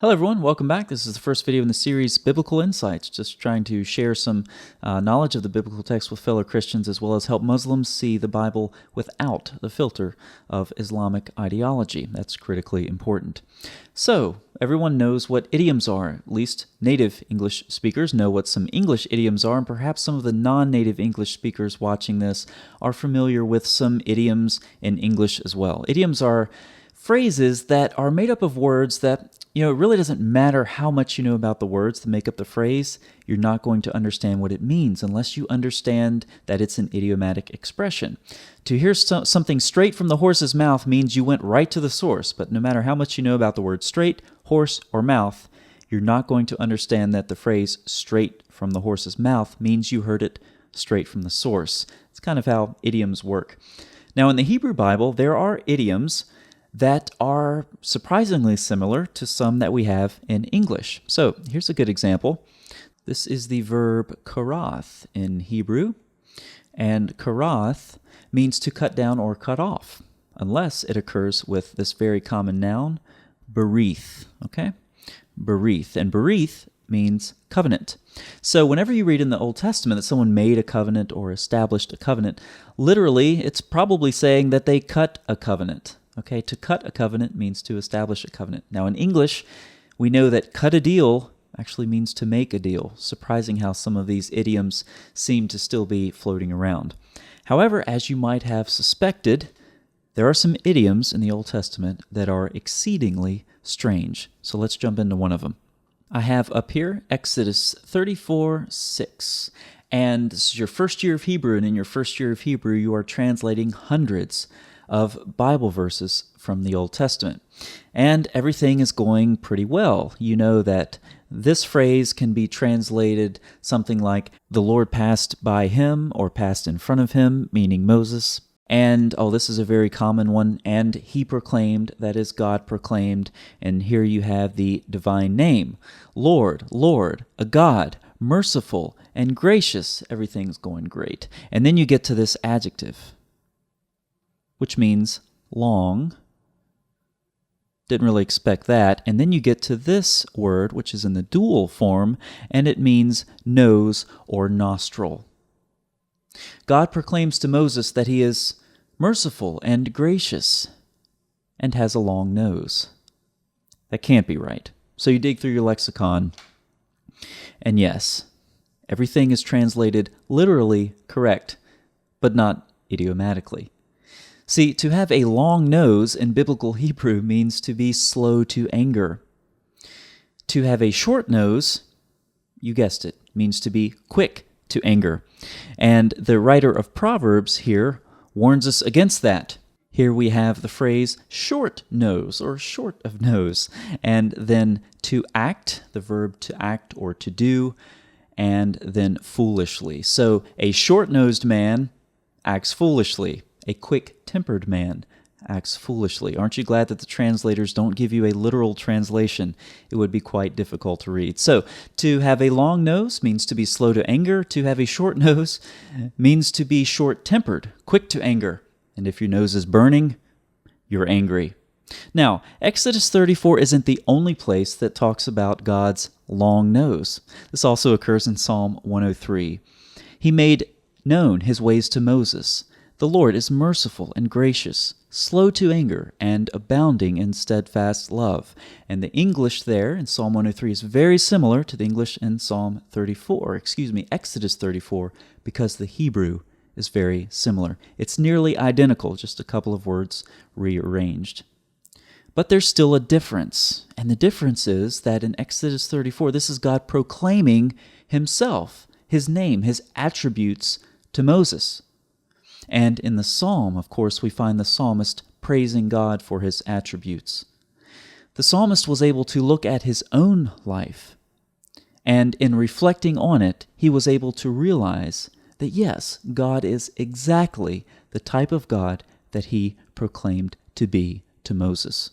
Hello everyone, welcome back. This is the first video in the series, Biblical Insights, just trying to share some knowledge of the biblical text with fellow Christians as well as help Muslims see the Bible without the filter of Islamic ideology. That's critically important. So, everyone knows what idioms are. At least native English speakers know what some English idioms are, and perhaps some of the non-native English speakers watching this are familiar with some idioms in English as well. Idioms are phrases that are made up of words that it really doesn't matter how much you know about the words that make up the phrase. You're not going to understand what it means unless you understand that it's an idiomatic expression. To hear something straight from the horse's mouth means you went right to the source, but no matter how much you know about the word straight, horse, or mouth, you're not going to understand that the phrase straight from the horse's mouth means you heard it straight from the source. It's kind of how idioms work. Now, in the Hebrew Bible, there are idioms that are surprisingly similar to some that we have in English. So here's a good example. This is the verb karath in Hebrew, and karath means to cut down or cut off, unless it occurs with this very common noun, berith, okay? Berith, and berith means covenant. So whenever you read in the Old Testament that someone made a covenant or established a covenant, literally it's probably saying that they cut a covenant. Okay, to cut a covenant means to establish a covenant. Now, in English, we know that cut a deal actually means to make a deal. Surprising how some of these idioms seem to still be floating around. However, as you might have suspected, there are some idioms in the Old Testament that are exceedingly strange. So let's jump into one of them. I have up here Exodus 34:6. And this is your first year of Hebrew, and in your first year of Hebrew, you are translating hundreds of Bible verses from the Old Testament. And everything is going pretty well. You know that this phrase can be translated something like, the Lord passed by him or passed in front of him, meaning Moses. And, this is a very common one, and he proclaimed, that is, God proclaimed, and here you have the divine name, Lord, Lord, a God, merciful and gracious, everything's going great. And then you get to this adjective, which means long. Didn't really expect that. And then you get to this word, which is in the dual form, and it means nose or nostril. God proclaims to Moses that he is merciful and gracious and has a long nose. That can't be right. So you dig through your lexicon, and yes, everything is translated literally correct, but not idiomatically. See, to have a long nose in biblical Hebrew means to be slow to anger. To have a short nose, you guessed it, means to be quick to anger. And the writer of Proverbs here warns us against that. Here we have the phrase short nose or short of nose, and then to act, the verb to act or to do, and then foolishly. So a short-nosed man acts foolishly. A quick-tempered man acts foolishly. Aren't you glad that the translators don't give you a literal translation? It would be quite difficult to read. So, to have a long nose means to be slow to anger. To have a short nose means to be short-tempered, quick to anger. And if your nose is burning, you're angry. Now, Exodus 34 isn't the only place that talks about God's long nose. This also occurs in Psalm 103. He made known his ways to Moses. The Lord is merciful and gracious, slow to anger, and abounding in steadfast love. And the English there in Psalm 103 is very similar to the English in Exodus 34, because the Hebrew is very similar. It's nearly identical, just a couple of words rearranged. But there's still a difference, and the difference is that in Exodus 34, this is God proclaiming himself, his name, his attributes to Moses. And in the psalm, of course, we find the psalmist praising God for his attributes. The psalmist was able to look at his own life, and in reflecting on it, he was able to realize that yes, God is exactly the type of God that he proclaimed to be to Moses.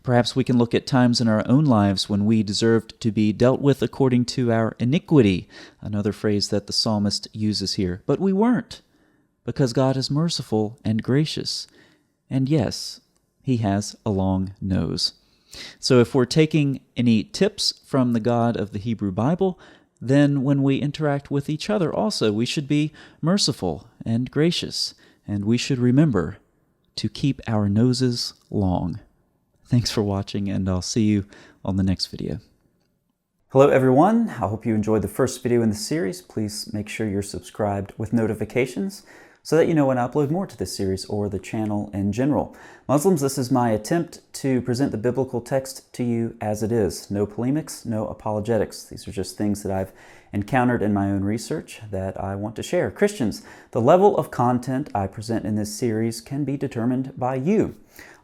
Perhaps we can look at times in our own lives when we deserved to be dealt with according to our iniquity, another phrase that the psalmist uses here, but we weren't, because God is merciful and gracious. And yes, he has a long nose. So if we're taking any tips from the God of the Hebrew Bible, then when we interact with each other also, we should be merciful and gracious, and we should remember to keep our noses long. Thanks for watching, and I'll see you on the next video. Hello everyone, I hope you enjoyed the first video in the series. Please make sure you're subscribed with notifications so that you know when I upload more to this series or the channel in general. Muslims, this is my attempt to present the biblical text to you as it is. No polemics, no apologetics. These are just things that I've encountered in my own research that I want to share. Christians, the level of content I present in this series can be determined by you.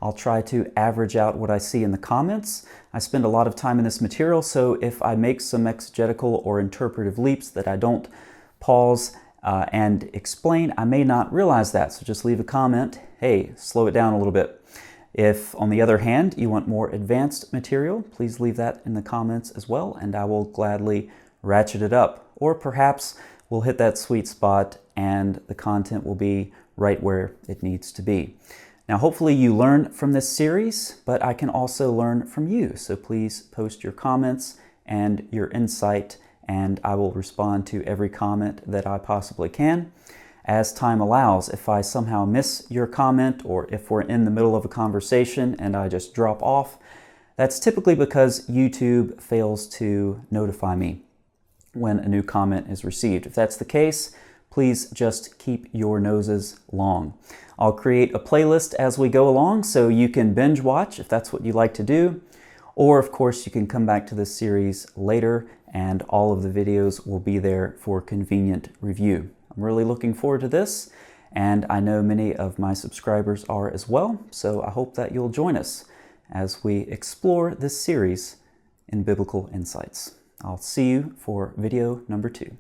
I'll try to average out what I see in the comments. I spend a lot of time in this material, so if I make some exegetical or interpretive leaps that I don't pause and explain, I may not realize that. So just leave a comment, hey, slow it down a little bit. If, on the other hand, you want more advanced material, please leave that in the comments as well, and I will gladly ratchet it up. Or perhaps we'll hit that sweet spot and the content will be right where it needs to be. Now, hopefully you learn from this series, but I can also learn from you. So please post your comments and your insight, and I will respond to every comment that I possibly can. As time allows, if I somehow miss your comment, or if we're in the middle of a conversation and I just drop off, that's typically because YouTube fails to notify me when a new comment is received. If that's the case, please just keep your noses long. I'll create a playlist as we go along so you can binge watch if that's what you like to do. Or of course you can come back to this series later and all of the videos will be there for convenient review. I'm really looking forward to this, and I know many of my subscribers are as well, so I hope that you'll join us as we explore this series in Biblical Insights. I'll see you for video number 2.